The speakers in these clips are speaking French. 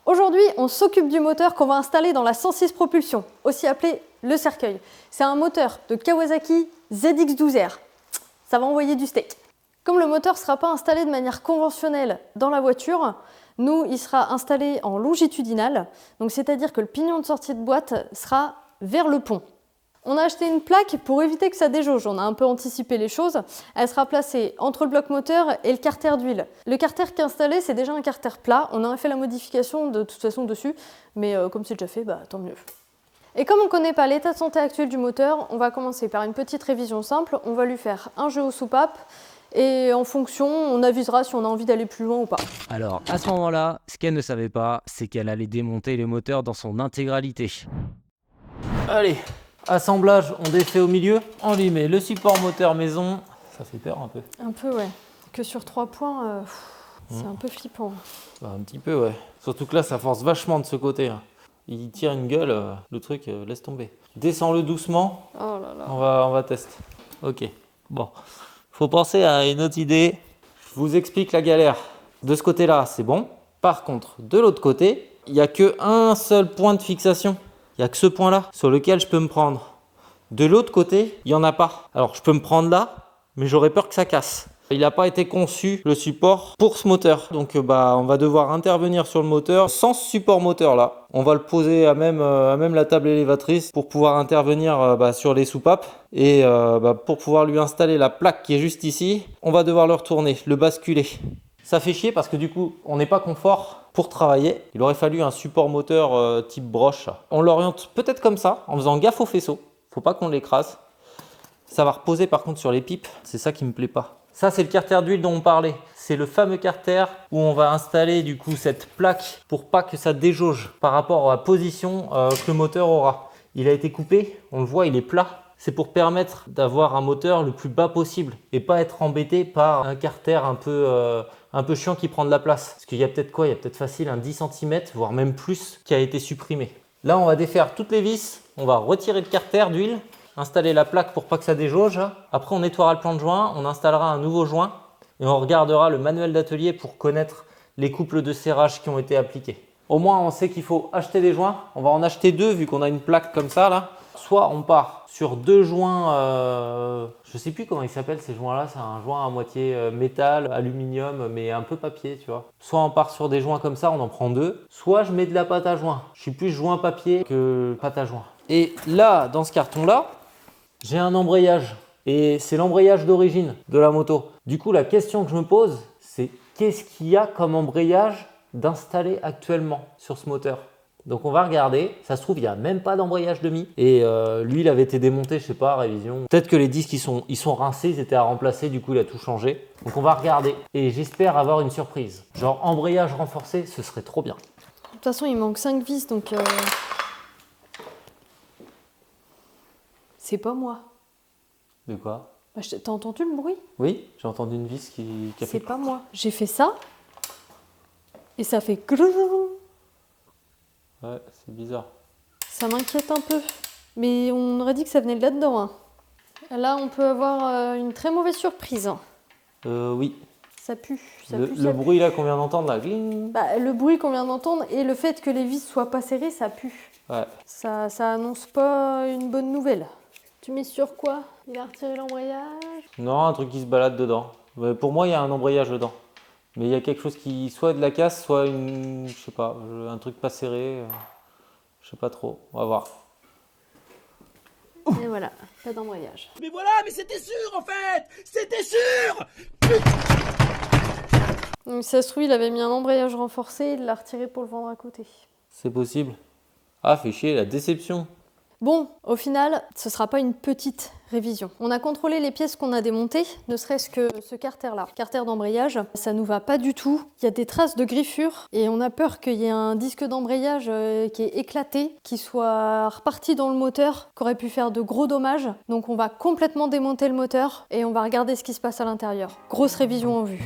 Aujourd'hui, on s'occupe du moteur qu'on va installer dans la 106 Propulsion, aussi appelé le cercueil. C'est un moteur de Kawasaki ZX12R. Ça va envoyer du steak. Comme le moteur ne sera pas installé de manière conventionnelle dans la voiture, nous, il sera installé en longitudinal, donc c'est-à-dire que le pignon de sortie de boîte sera vers le pont. On a acheté une plaque pour éviter que ça déjauge, on a un peu anticipé les choses. Elle sera placée entre le bloc moteur et le carter d'huile. Le carter qui est installé, c'est déjà un carter plat, on a fait la modification de toute façon dessus, mais comme c'est déjà fait, tant mieux. Et comme on ne connaît pas l'état de santé actuel du moteur, on va commencer par une petite révision simple, on va lui faire un jeu aux soupapes, et en fonction, on avisera si on a envie d'aller plus loin ou pas. Alors, à ce moment-là, ce qu'elle ne savait pas, c'est qu'elle allait démonter le moteur dans son intégralité. Allez, assemblage, on défait au milieu, on lui met le support moteur maison. Ça fait peur un peu. Un peu, ouais. Que sur 3 points, c'est un peu flippant. Un petit peu, ouais. Surtout que là, ça force vachement de ce côté. Hein. Il tire une gueule, le truc, laisse tomber. Descends-le doucement. Oh là là. On va tester. Ok, bon. Faut penser à une autre idée. Je vous explique la galère. De ce côté-là, c'est bon. Par contre, de l'autre côté, il n'y a qu'un seul point de fixation. Il n'y a que ce point-là sur lequel je peux me prendre. De l'autre côté, il n'y en a pas. Alors, je peux me prendre là, mais j'aurais peur que ça casse. Il n'a pas été conçu, le support, pour ce moteur. Donc, on va devoir intervenir sur le moteur sans ce support moteur là. On va le poser à même la table élévatrice pour pouvoir intervenir sur les soupapes. Et pour pouvoir lui installer la plaque qui est juste ici, on va devoir le retourner, le basculer. Ça fait chier parce que du coup, on n'est pas confort pour travailler. Il aurait fallu un support moteur type broche. On l'oriente peut-être comme ça, en faisant gaffe au faisceau. Faut pas qu'on l'écrase. Ça va reposer par contre sur les pipes. C'est ça qui me plaît pas. Ça, c'est le carter d'huile dont on parlait. C'est le fameux carter où on va installer du coup cette plaque pour pas que ça déjauge par rapport à la position que le moteur aura. Il a été coupé, on le voit, il est plat. C'est pour permettre d'avoir un moteur le plus bas possible et pas être embêté par un carter un peu chiant qui prend de la place. Parce qu'il y a peut-être quoi? Il y a peut-être facile un 10 cm, voire même plus, qui a été supprimé. Là, on va défaire toutes les vis. On va retirer le carter d'huile, installer la plaque pour pas que ça déjauge. Après, on nettoiera le plan de joint, on installera un nouveau joint et on regardera le manuel d'atelier pour connaître les couples de serrage qui ont été appliqués. Au moins, on sait qu'il faut acheter des joints. On va en acheter 2 vu qu'on a une plaque comme ça là. Soit on part sur 2 joints, je sais plus comment ils s'appellent ces joints là, c'est un joint à moitié métal, aluminium, mais un peu papier, tu vois. Soit on part sur des joints comme ça, on en prend 2. Soit je mets de la pâte à joint. Je suis plus joint papier que pâte à joint. Et là, dans ce carton là, j'ai un embrayage. Et c'est l'embrayage d'origine de la moto. Du coup, la question que je me pose, c'est qu'est-ce qu'il y a comme embrayage d'installer actuellement sur ce moteur? Donc on va regarder, ça se trouve il n'y a même pas d'embrayage demi et lui il avait été démonté, je sais pas, révision. Peut-être que les disques ils sont rincés, ils étaient à remplacer, du coup il a tout changé. Donc on va regarder et j'espère avoir une surprise. Genre embrayage renforcé, ce serait trop bien. De toute façon il manque 5 vis donc c'est pas moi. De quoi? T'as entendu le bruit? Oui, j'ai entendu une vis qui a fait... C'est pas moi. J'ai fait ça et ça fait grrrr. Ouais, c'est bizarre. Ça m'inquiète un peu. Mais on aurait dit que ça venait de là-dedans. Hein. Là, on peut avoir une très mauvaise surprise. Oui. Ça pue. Le bruit là qu'on vient d'entendre là. Gling. Le bruit qu'on vient d'entendre et le fait que les vis soient pas serrées, ça pue. Ouais. Ça annonce pas une bonne nouvelle. Tu mets sur quoi? Il a retiré l'embrayage? Non, un truc qui se balade dedans. Pour moi, il y a un embrayage dedans. Mais il y a quelque chose qui, soit de la casse, soit je sais pas, un truc pas serré. Je sais pas trop. On va voir. Et voilà, pas d'embrayage. Mais voilà, mais c'était sûr en fait! C'était sûr! Donc ça se trouve, il avait mis un embrayage renforcé, il l'a retiré pour le vendre à côté. C'est possible. Ah, fait chier, la déception. Bon, au final, ce sera pas une petite révision. On a contrôlé les pièces qu'on a démontées, ne serait-ce que ce carter-là. Carter d'embrayage, ça nous va pas du tout. Il y a des traces de griffures et on a peur qu'il y ait un disque d'embrayage qui est éclaté, qui soit reparti dans le moteur, qui aurait pu faire de gros dommages. Donc on va complètement démonter le moteur et on va regarder ce qui se passe à l'intérieur. Grosse révision en vue.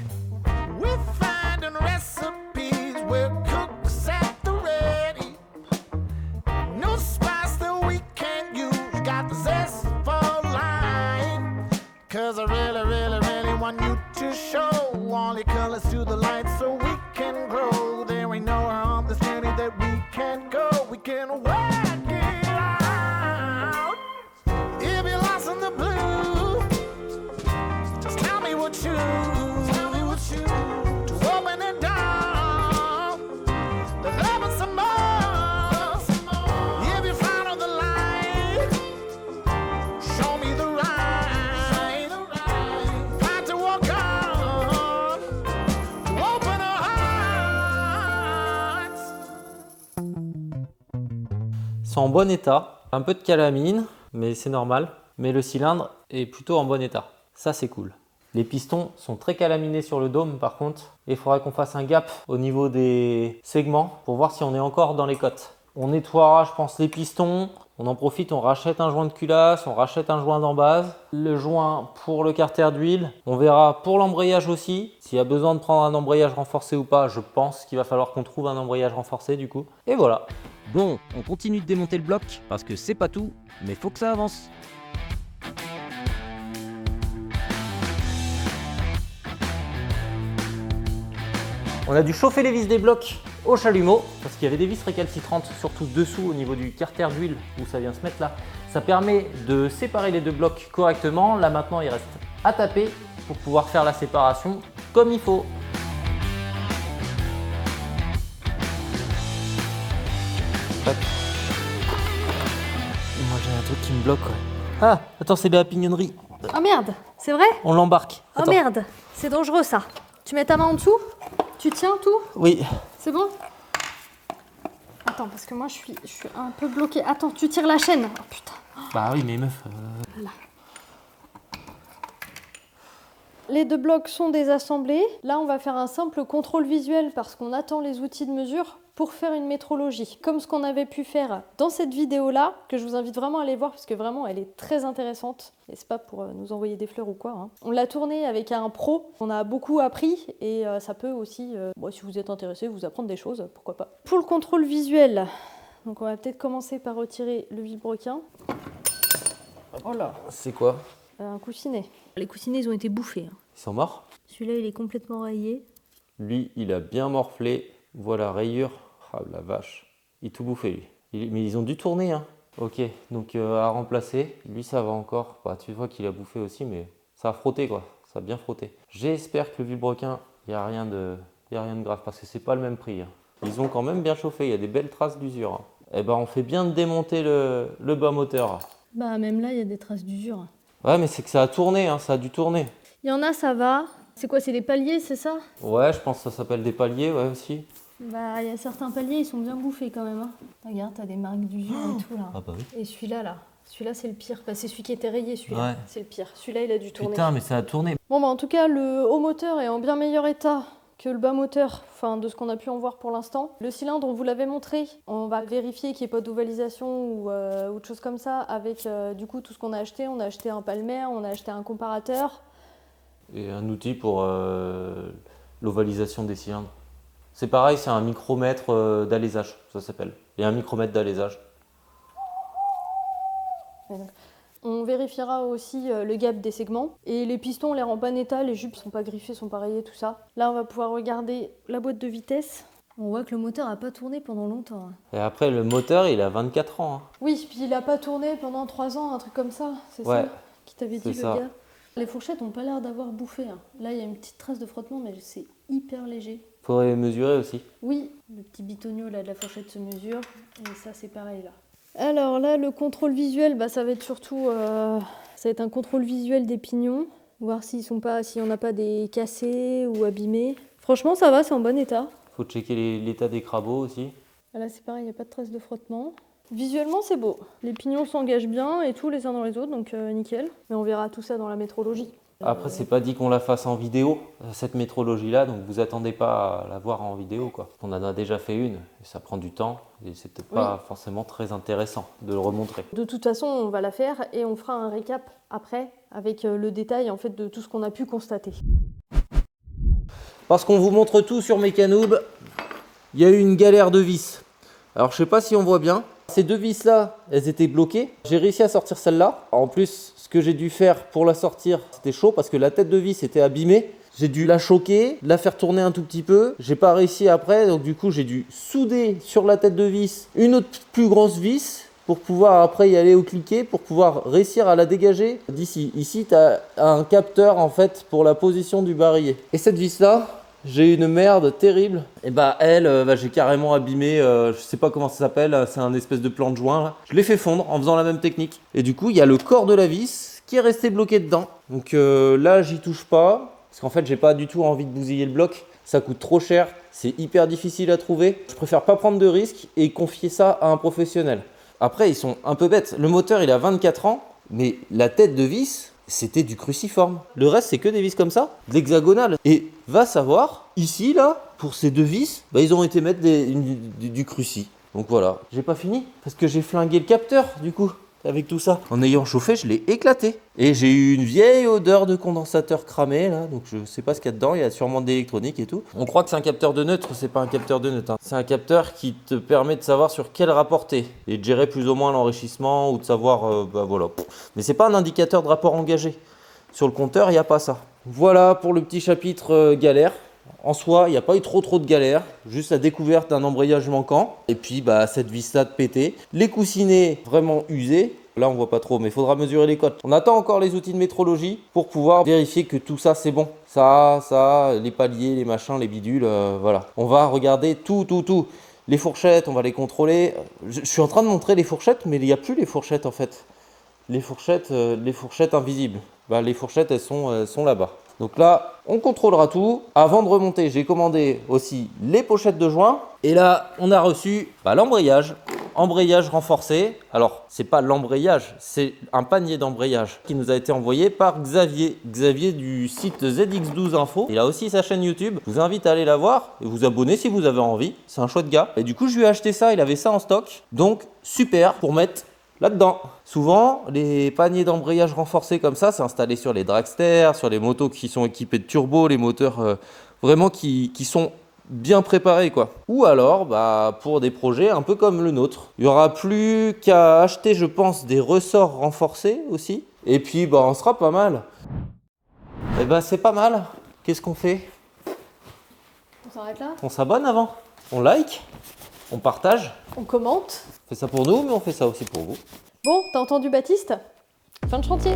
Cause I really want you to show all your colors to the light so we can grow. There ain't nowhere on this journey can't go, we can work it out. If you're lost in the blue, just tell me what you to open it down. The love is some more. If you follow the light, show me the right path to walk on, to open our hearts. Ils sont en bon état. Un peu de calamine, mais c'est normal. Mais le cylindre est plutôt en bon état. Ça, c'est cool. Les pistons sont très calaminés sur le dôme par contre. Il faudra qu'on fasse un gap au niveau des segments pour voir si on est encore dans les cotes. On nettoiera, je pense, les pistons. On en profite, on rachète un joint de culasse, on rachète un joint d'embase. Le joint pour le carter d'huile. On verra pour l'embrayage aussi. S'il y a besoin de prendre un embrayage renforcé ou pas, je pense qu'il va falloir qu'on trouve un embrayage renforcé du coup. Et voilà. Bon, on continue de démonter le bloc parce que c'est pas tout, mais faut que ça avance. On a dû chauffer les vis des blocs au chalumeau parce qu'il y avait des vis récalcitrantes, surtout dessous au niveau du carter d'huile où ça vient se mettre là. Ça permet de séparer les deux blocs correctement. Là maintenant il reste à taper pour pouvoir faire la séparation comme il faut. Hop. Moi j'ai un truc qui me bloque. Ouais. Ah, attends, c'est de la pignonnerie. Oh merde, c'est vrai? On l'embarque. Oh Attends. merde, c'est dangereux ça. Tu mets ta main en dessous? Tu tiens tout? Oui. C'est bon? Attends, parce que moi je suis un peu bloquée. Attends, tu tires la chaîne. Oh putain. Bah oui, mais meuf. Les deux blocs sont désassemblés. Là, on va faire un simple contrôle visuel parce qu'on attend les outils de mesure pour faire une métrologie. Comme ce qu'on avait pu faire dans cette vidéo-là, que je vous invite vraiment à aller voir parce que vraiment, elle est très intéressante. Et c'est pas pour nous envoyer des fleurs ou quoi. Hein. On l'a tournée avec un pro. On a beaucoup appris et ça peut aussi, si vous êtes intéressé, vous apprendre des choses, pourquoi pas. Pour le contrôle visuel, donc on va peut-être commencer par retirer le vilebrequin. Oh là, C'est quoi? un coussinet. Les coussinets, ils ont été bouffés. Hein. Ils sont morts? Celui-là, il est complètement rayé. Lui, il a bien morflé. Voilà, rayure. Ah la vache. Il tout bouffé lui. Mais ils ont dû tourner, hein. Ok, donc à remplacer. Lui, ça va encore. Bah, tu vois qu'il a bouffé aussi, mais ça a frotté quoi. Ça a bien frotté. J'espère que le vilebrequin, il n'y a rien de grave parce que c'est pas le même prix. Hein. Ils ont quand même bien chauffé. Il y a des belles traces d'usure. Hein. Et ben, on fait bien de démonter le bas moteur. Bah, même là, il y a des traces d'usure. Ouais, mais c'est que ça a tourné, hein. Ça a dû tourner. Il y en a, ça va. C'est quoi, c'est des paliers, c'est ça? Ouais, je pense que ça s'appelle des paliers, ouais, aussi. Bah, il y a certains paliers, ils sont bien bouffés quand même. Hein. Regarde, t'as des marques d'usure et tout là. Ah bah oui. Et celui-là, celui-là c'est le pire. Bah, c'est celui qui était rayé, celui-là. Ouais. C'est le pire. Celui-là, il a dû tourner. Putain, mais ça a tourné. Bon, bah, en tout cas, le haut moteur est en bien meilleur état que le bas moteur, enfin de ce qu'on a pu en voir pour l'instant. Le cylindre, on vous l'avait montré. On va vérifier qu'il n'y ait pas d'ovalisation ou de choses comme ça avec du coup tout ce qu'on a acheté. On a acheté un palmaire, on a acheté un comparateur. Et un outil pour l'ovalisation des cylindres. C'est pareil, c'est un micromètre d'alésage, ça s'appelle. Il y a un micromètre d'alésage. On vérifiera aussi le gap des segments. Et les pistons, on les rend pas en état, les jupes sont pas griffées, sont pas rayées, tout ça. Là, on va pouvoir regarder la boîte de vitesse. On voit que le moteur a pas tourné pendant longtemps. Hein. Et après, le moteur, il a 24 ans. Hein. Oui, puis il a pas tourné pendant 3 ans, un truc comme ça, c'est Ouais, ça qui t'avait dit c'est le ça. gars. Les fourchettes ont pas l'air d'avoir bouffé. Hein. Là, il y a une petite trace de frottement, mais c'est hyper léger. Faudrait mesurer aussi. Oui, le petit bitonio là de la fourchette se mesure, et ça c'est pareil là. Alors là, le contrôle visuel, bah, ça va être surtout ça va être un contrôle visuel des pignons, voir s'il n'y en a pas des cassés ou abîmés. Franchement, ça va, c'est en bon état. Faut checker l'état des crabos aussi. Là, c'est pareil, il n'y a pas de trace de frottement. Visuellement, c'est beau. Les pignons s'engagent bien et tout les uns dans les autres, donc nickel. Mais on verra tout ça dans la métrologie. Après, c'est pas dit qu'on la fasse en vidéo, cette métrologie-là, donc vous attendez pas à la voir en vidéo, quoi. On en a déjà fait une, et ça prend du temps, et c'est peut-être pas forcément très intéressant de le remontrer. De toute façon, on va la faire et on fera un récap après, avec le détail en fait de tout ce qu'on a pu constater. Parce qu'on vous montre tout sur Mécanoob, il y a eu une galère de vis. Alors je sais pas si on voit bien. Ces deux vis là, elles étaient bloquées. J'ai réussi à sortir celle-là. En plus, ce que j'ai dû faire pour la sortir, c'était chaud parce que la tête de vis était abîmée. J'ai dû la choquer, la faire tourner un tout petit peu. J'ai pas réussi après, donc du coup j'ai dû souder sur la tête de vis une autre plus grosse vis pour pouvoir après y aller au cliquet, pour pouvoir réussir à la dégager d'ici. Ici, tu as un capteur en fait pour la position du barillet. Et cette vis là, j'ai une merde terrible. Et bah elle, j'ai carrément abîmé, je sais pas comment ça s'appelle, c'est un espèce de plan de joint là. Je l'ai fait fondre en faisant la même technique. Et du coup, il y a le corps de la vis qui est resté bloqué dedans. Donc là, j'y touche pas. Parce qu'en fait, j'ai pas du tout envie de bousiller le bloc. Ça coûte trop cher, c'est hyper difficile à trouver. Je préfère pas prendre de risques et confier ça à un professionnel. Après, ils sont un peu bêtes. Le moteur, il a 24 ans, mais la tête de vis, c'était du cruciforme. Le reste, c'est que des vis comme ça, de l'hexagonal. Et va savoir, ici, là, pour ces deux vis, ils ont été mettre du cruci. Donc voilà, j'ai pas fini, parce que j'ai flingué le capteur, du coup. Avec tout ça. En ayant chauffé, je l'ai éclaté. Et j'ai eu une vieille odeur de condensateur cramé, là. Donc je sais pas ce qu'il y a dedans. Il y a sûrement de l'électronique et tout. On croit que c'est un capteur de neutre. C'est pas un capteur de neutre. Hein. C'est un capteur qui te permet de savoir sur quel rapport t'es. Et de gérer plus ou moins l'enrichissement ou de savoir. Voilà. Mais c'est pas un indicateur de rapport engagé. Sur le compteur, il n'y a pas ça. Voilà pour le petit chapitre galère. En soi, il n'y a pas eu trop de galères, juste la découverte d'un embrayage manquant, et puis cette vis-là de péter. Les coussinets vraiment usés, là on voit pas trop, mais il faudra mesurer les cotes. On attend encore les outils de métrologie pour pouvoir vérifier que tout ça c'est bon. Ça, les paliers, les machins, les bidules, voilà. On va regarder tout. Les fourchettes, on va les contrôler. Je suis en train de montrer les fourchettes, mais il n'y a plus les fourchettes en fait. Les fourchettes invisibles. Les fourchettes, elles sont là-bas. Donc là, on contrôlera tout. Avant de remonter, j'ai commandé aussi les pochettes de joint. Et là, on a reçu l'embrayage. Embrayage renforcé. Alors, c'est pas l'embrayage, c'est un panier d'embrayage qui nous a été envoyé par Xavier. Xavier du site ZX12 Info. Il a aussi sa chaîne YouTube. Je vous invite à aller la voir et vous abonner si vous avez envie. C'est un chouette gars. Et du coup, je lui ai acheté ça. Il avait ça en stock. Donc, super pour mettre là-dedans. Souvent, les paniers d'embrayage renforcés comme ça, c'est installé sur les dragsters, sur les motos qui sont équipées de turbo, les moteurs vraiment qui sont bien préparés, quoi. Ou alors, pour des projets un peu comme le nôtre. Il n'y aura plus qu'à acheter, je pense, des ressorts renforcés aussi. Et puis, on sera pas mal. Et c'est pas mal. Qu'est-ce qu'on fait? On s'arrête là? On s'abonne avant? On like? On partage? On commente? On fait ça pour nous, mais on fait ça aussi pour vous. Bon, t'as entendu Baptiste? Fin de chantier.